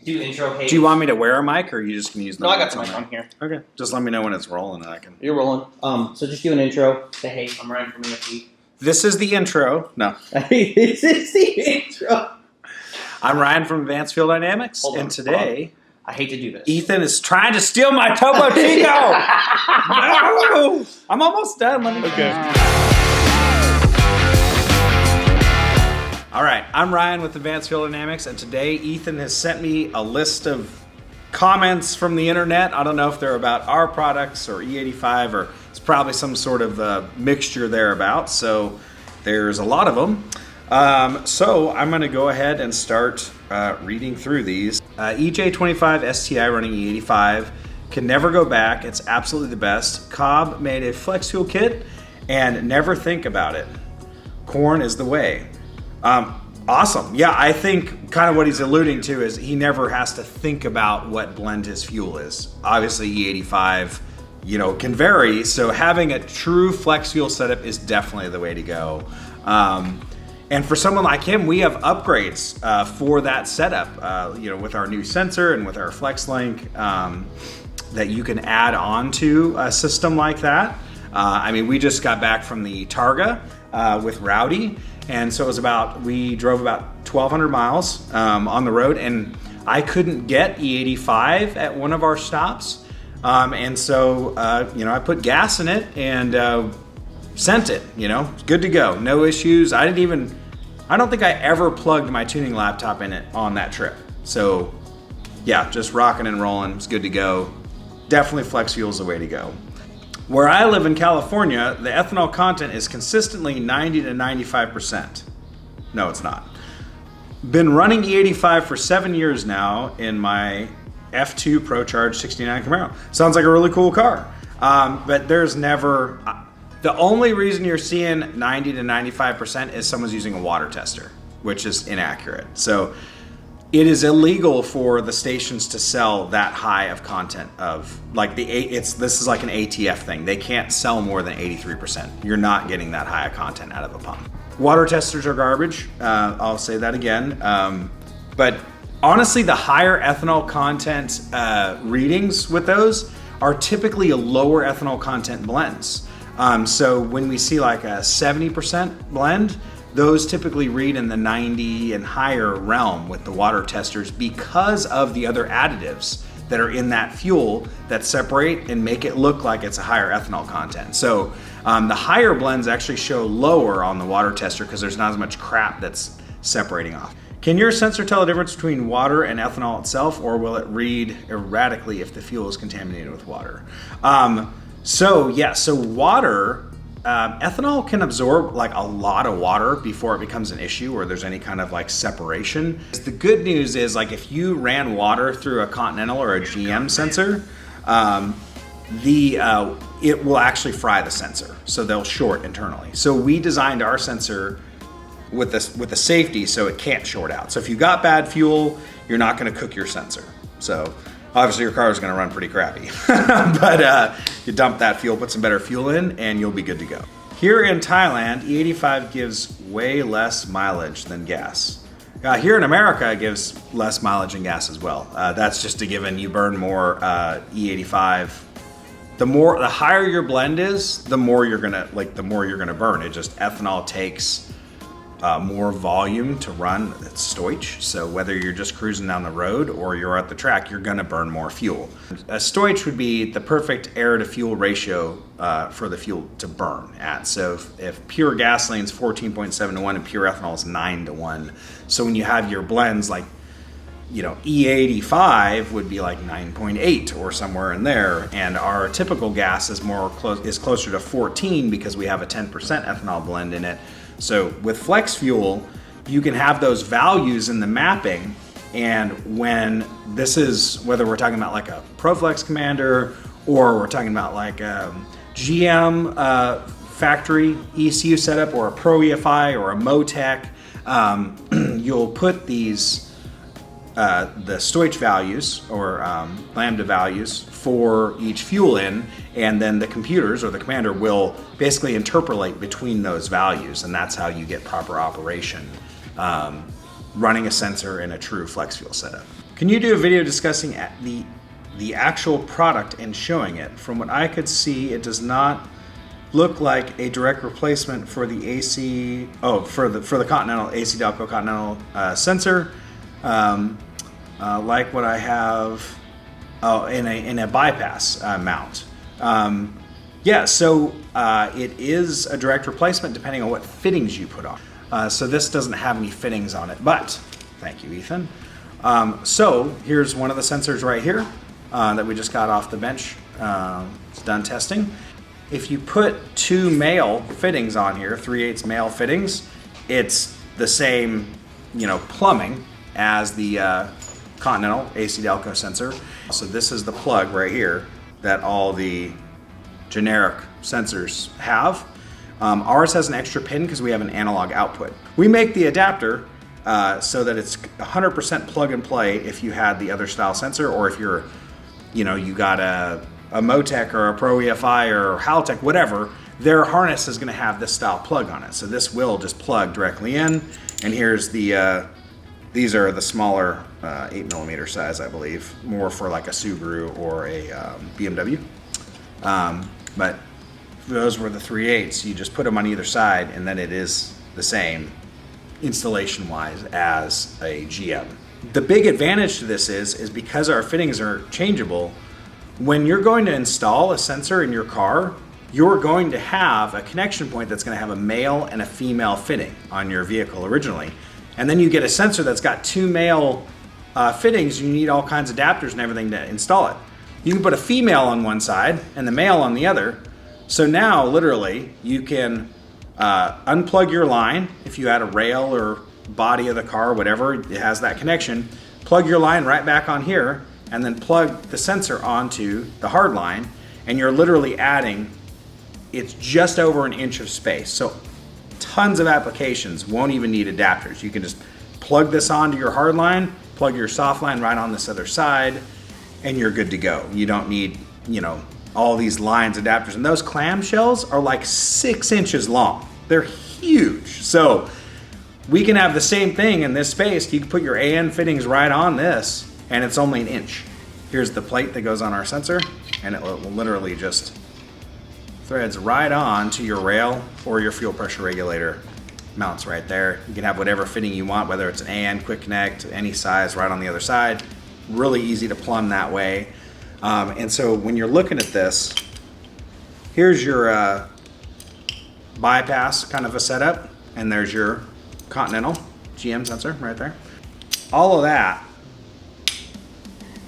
Do intro Hayes. Do you want me to wear a mic, or are you just going to use the No, I mic got the mic on here. Okay. Just let me know when it's rolling, and I can... You're rolling. So just do an intro. Say, hey, I'm Ryan from EFT. This is the intro. No. This is the intro. I'm Ryan from Advanced Fuel Dynamics, and today... I hate to do this. Ethan is trying to steal my Topo Chico! No! I'm almost done. Let me All right, I'm Ryan with Advanced Fuel Dynamics, and today Ethan has sent me a list of comments from the internet. I don't know if they're about our products or E85, or it's probably some sort of mixture thereabouts, so there's a lot of them. So I'm going to go ahead and start reading through these. EJ25 STI running E85, can never go back. It's absolutely the best. Cobb made a flex fuel kit and never think about it. Corn is the way. Awesome. Yeah, I think kind of what he's alluding to is he never has to think about what blend his fuel is. Obviously E85, can vary. So having a true flex fuel setup is definitely the way to go. And for someone like him, we have upgrades for that setup, with our new sensor and with our FlexLink that you can add on to a system like that. We just got back from the Targa with Rowdy. And so we drove about 1,200 miles on the road, and I couldn't get E85 at one of our stops. So I put gas in it and sent it, good to go. No issues. I don't think I ever plugged my tuning laptop in it on that trip. So yeah, just rocking and rolling. It's good to go. Definitely flex fuel is the way to go. Where I live in California, the ethanol content is consistently 90 to 95%. No, it's not. Been running E85 for 7 years now in my F2 ProCharge 69 Camaro. Sounds like a really cool car. But there's never... The only reason you're seeing 90 to 95% is someone's using a water tester, which is inaccurate. So it is illegal for the stations to sell that high of content of this is like an ATF thing. They can't sell more than 83%. You're not getting that high of content out of a pump. Water testers are garbage. I'll say that again. But honestly, the higher ethanol content readings with those are typically lower ethanol content blends. So when we see like a 70% blend, those typically read in the 90 and higher realm with the water testers because of the other additives that are in that fuel that separate and make it look like it's a higher ethanol content. So the higher blends actually show lower on the water tester because there's not as much crap that's separating off. Can your sensor tell the difference between water and ethanol itself, or will it read erratically if the fuel is contaminated with water? So water, ethanol can absorb like a lot of water before it becomes an issue or there's any kind of like separation. The good news is like if you ran water through a Continental or a GM sensor, it will actually fry the sensor, so they'll short internally. So we designed our sensor with the safety so it can't short out. So if you got bad fuel, you're not going to cook your sensor. So obviously your car is going to run pretty crappy, but you dump that fuel, put some better fuel in, and you'll be good to go. Here in Thailand, E85 gives way less mileage than gas. Here in America, it gives less mileage than gas as well. That's just a given. You burn more E85. The higher your blend is, the more you're gonna burn. It just ethanol takes more volume to run. It's Stoich, so whether you're just cruising down the road or you're at the track, you're going to burn more fuel. A Stoich would be the perfect air to fuel ratio for the fuel to burn at. So if pure gasoline is 14.7 to 1 and pure ethanol is 9 to 1, so when you have your blends like E85 would be like 9.8 or somewhere in there, and our typical gas is closer to 14 because we have a 10% ethanol blend in it. So with flex fuel, you can have those values in the mapping, and when this is, whether we're talking about like a ProFlex Commander or we're talking about like a GM factory ECU setup or a Pro EFI or a Motec, you'll put these the Stoich values or lambda values for each fuel in, and then the computers or the commander will basically interpolate between those values, and that's how you get proper operation running a sensor in a true flex fuel setup. Can you do a video discussing the actual product and showing it? From what I could see, it does not look like a direct replacement for the for the Continental AC Delco Continental sensor, like what I have in a bypass mount. So it is a direct replacement depending on what fittings you put on. So this doesn't have any fittings on it, but thank you, Ethan. So here's one of the sensors right here that we just got off the bench. It's done testing. If you put two male fittings on here, 3/8 male fittings, it's the same, plumbing as the Continental AC Delco sensor. So this is the plug right here that all the generic sensors have. Ours has an extra pin because we have an analog output. We make the adapter so that it's 100% plug and play if you had the other style sensor, or if you're, you got a Motec or a Pro EFI or Haltech, whatever, their harness is going to have this style plug on it. So this will just plug directly in. And here's the, these are the smaller 8mm size, I believe, more for like a Subaru or a BMW. But those were the 3/8. You just put them on either side, and then it is the same installation wise as a GM. The big advantage to this is because our fittings are changeable. When you're going to install a sensor in your car, you're going to have a connection point that's going to have a male and a female fitting on your vehicle originally. And then you get a sensor that's got two male fittings. You need all kinds of adapters and everything to install it. You can put a female on one side and the male on the other. So now literally you can unplug your line if you had a rail or body of the car, whatever, it has that connection. Plug your line right back on here, and then plug the sensor onto the hard line, and you're literally adding, it's just over an inch of space. So tons of applications won't even need adapters. You can just plug this onto your hard line, plug your soft line right on this other side, and you're good to go. You don't need, all these lines, adapters, and those clamshells are like 6 inches long. They're huge. So we can have the same thing in this space. You can put your AN fittings right on this, and it's only an inch. Here's the plate that goes on our sensor, and it will literally just threads right on to your rail or your fuel pressure regulator mounts right there. You can have whatever fitting you want, whether it's an AN, quick connect, any size, right on the other side. Really easy to plumb that way. And so when you're looking at this, here's your bypass kind of a setup, and there's your Continental GM sensor right there. All of that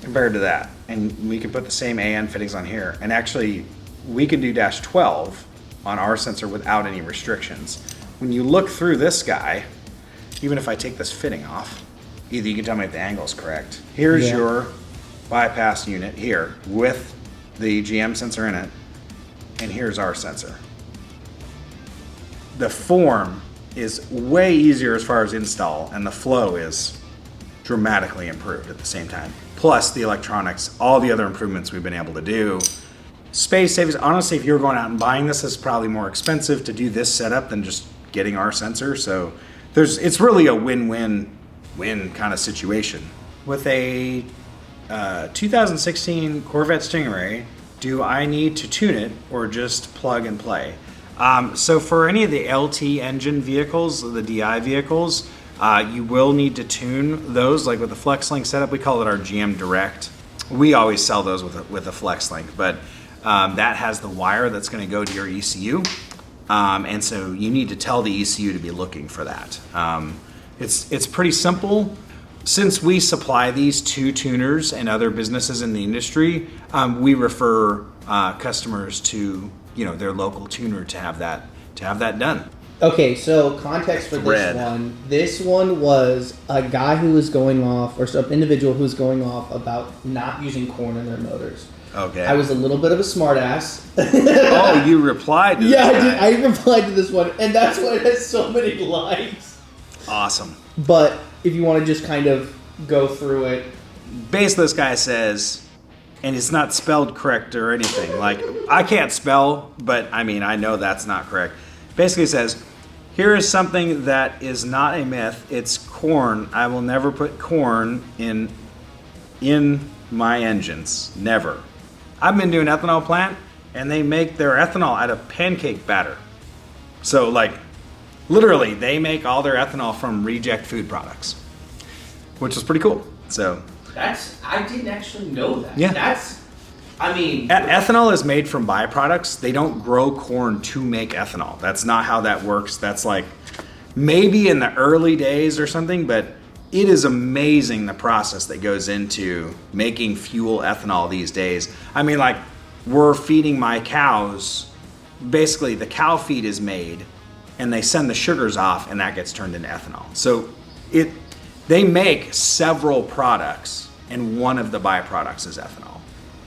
compared to that, and we can put the same AN fittings on here, and actually we can do -12 on our sensor without any restrictions. When you look through this guy, even if I take this fitting off, either you can tell me if the angle is correct. Here's your bypass unit here with the GM sensor in it, and here's our sensor. The form is way easier as far as install, and the flow is dramatically improved at the same time. Plus the electronics, all the other improvements we've been able to do. Space savings, honestly, if you're going out and buying this, it's probably more expensive to do this setup than just getting our sensor. So it's really a win-win kind of situation. With a 2016 Corvette Stingray, do I need to tune it or just plug and play? So for any of the LT engine vehicles, the DI vehicles, you will need to tune those, like with the FlexLink setup. We call it our GM Direct. We always sell those with a FlexLink, but that has the wire that's going to go to your ECU, and so you need to tell the ECU to be looking for that. It's pretty simple. Since we supply these to tuners and other businesses in the industry, we refer customers to their local tuner to have that done. Okay, so context for this one. This one was a guy who was going off, or some individual who was going off about not using corn in their motors. Okay. I was a little bit of a smartass. Oh, you replied to Yeah, that. I did. I replied to this one, and that's why it has so many likes. Awesome. But if you want to just kind of go through it. Basically, this guy says, and it's not spelled correct or anything. Like, I can't spell, but I know that's not correct. Basically it says, here is something that is not a myth. It's corn. I will never put corn in in my engines. Never. I've been doing ethanol plant, and they make their ethanol out of pancake batter. So like, literally, they make all their ethanol from reject food products, which is pretty cool. So I didn't actually know that. Yeah. Ethanol is made from byproducts. They don't grow corn to make ethanol. That's not how that works. That's like maybe in the early days or something, but it is amazing the process that goes into making fuel ethanol these days. I mean, like, we're feeding my cows, basically the cow feed is made and they send the sugars off and that gets turned into ethanol. So they make several products and one of the byproducts is ethanol.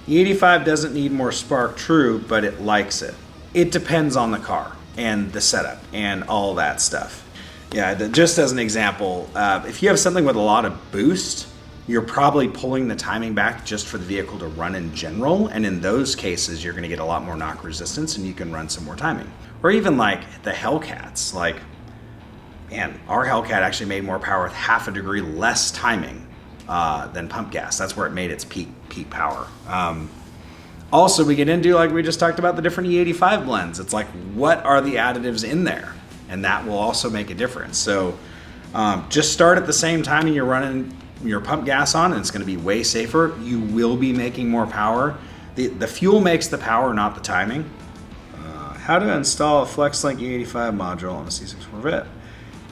E85 doesn't need more spark, true, but it likes it. It depends on the car and the setup and all that stuff. Yeah, just as an example, if you have something with a lot of boost, you're probably pulling the timing back just for the vehicle to run in general. And in those cases, you're going to get a lot more knock resistance and you can run some more timing. Or even like the Hellcats, like, man, our Hellcat actually made more power with half a degree less timing than pump gas. That's where it made its peak power. Also, we get into, like we just talked about, the different E85 blends. It's like, what are the additives in there? And that will also make a difference. So just start at the same time and you're running your pump gas on, and it's going to be way safer. You will be making more power. The fuel makes the power, not the timing. How to install a FlexLink E85 module on a C6 Corvette.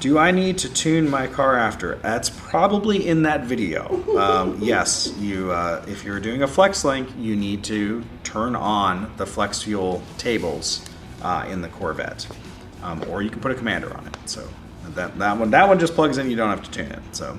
Do I need to tune my car after? That's probably in that video. Yes, if you're doing a FlexLink, you need to turn on the flex fuel tables in the Corvette. Or you can put a commander on it. So that one just plugs in. You don't have to tune it. So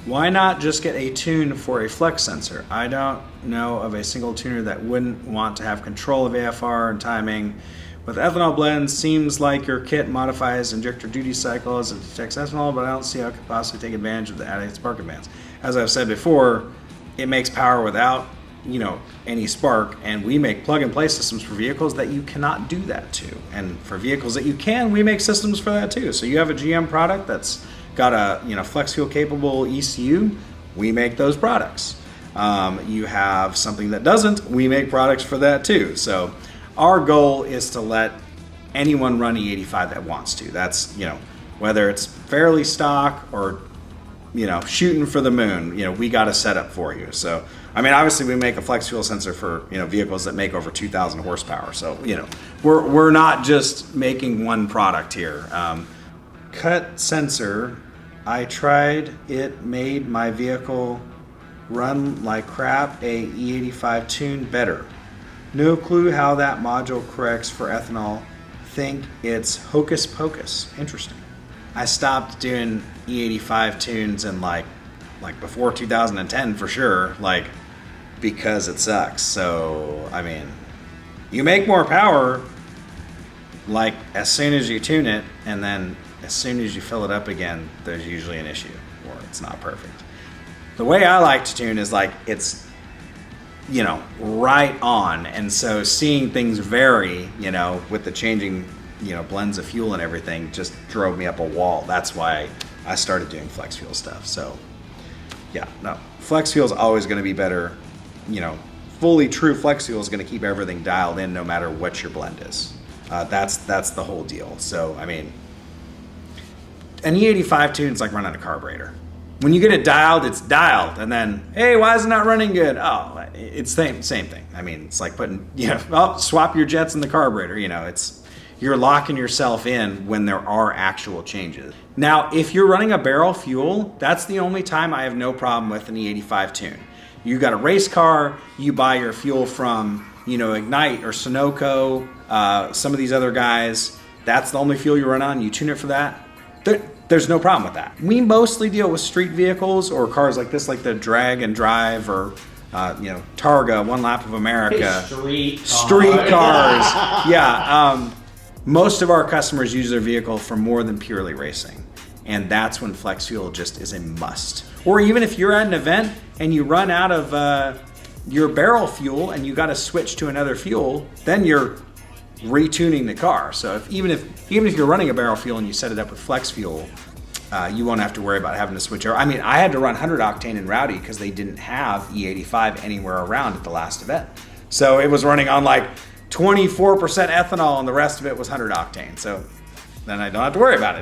why not just get a tune for a flex sensor? I don't know of a single tuner that wouldn't want to have control of AFR and timing. With ethanol blends, seems like your kit modifies injector duty cycle as it detects ethanol, but I don't see how it could possibly take advantage of the added spark advance. As I've said before, it makes power without any spark, and we make plug-and-play systems for vehicles that you cannot do that to. And for vehicles that you can, we make systems for that too. So you have a GM product that's got a flex fuel capable ECU, we make those products. You have something that doesn't, we make products for that too. So our goal is to let anyone run E85 that wants to. That's, whether it's fairly stock or shooting for the moon, we got a setup for you. So, I mean, obviously we make a flex fuel sensor for, vehicles that make over 2,000 horsepower. So, we're not just making one product here. Cut sensor, I tried it, made my vehicle run like crap, a E85 tune better. No clue how that module corrects for ethanol. Think it's hocus pocus. Interesting. I stopped doing E85 tunes in like before 2010 for sure, because it sucks. So, I mean, you make more power as soon as you tune it, and then as soon as you fill it up again, there's usually an issue or it's not perfect. The way I like to tune is it's right on. And so seeing things vary, with the changing, blends of fuel and everything just drove me up a wall. That's why I started doing flex fuel stuff. So yeah, no, flex fuel is always going to be better. Fully true flex fuel is going to keep everything dialed in no matter what your blend is. That's the whole deal. So, I mean, an E85 tune is like running a carburetor. When you get it dialed, it's dialed, and then, hey, why is it not running good? Oh, it's same thing. I mean, it's like putting, swap your jets in the carburetor. You're locking yourself in when there are actual changes. Now, if you're running a barrel fuel, that's the only time I have no problem with an E85 tune. You got a race car, you buy your fuel from, Ignite or Sunoco, some of these other guys. That's the only fuel you run on. You tune it for that. There's no problem with that. We mostly deal with street vehicles or cars like this, like the Drag and Drive or, Targa, One Lap of America. Street cars. Yeah. Most of our customers use their vehicle for more than purely racing. And that's when flex fuel just is a must. Or even if you're at an event and you run out of your barrel fuel and you got to switch to another fuel, then you're retuning the car. So even if you're running a barrel fuel and you set it up with flex fuel, you won't have to worry about having to switch over. I mean, I had to run 100 octane in Rowdy because they didn't have E85 anywhere around at the last event. So it was running on like 24% ethanol and the rest of it was 100 octane. So then I don't have to worry about it.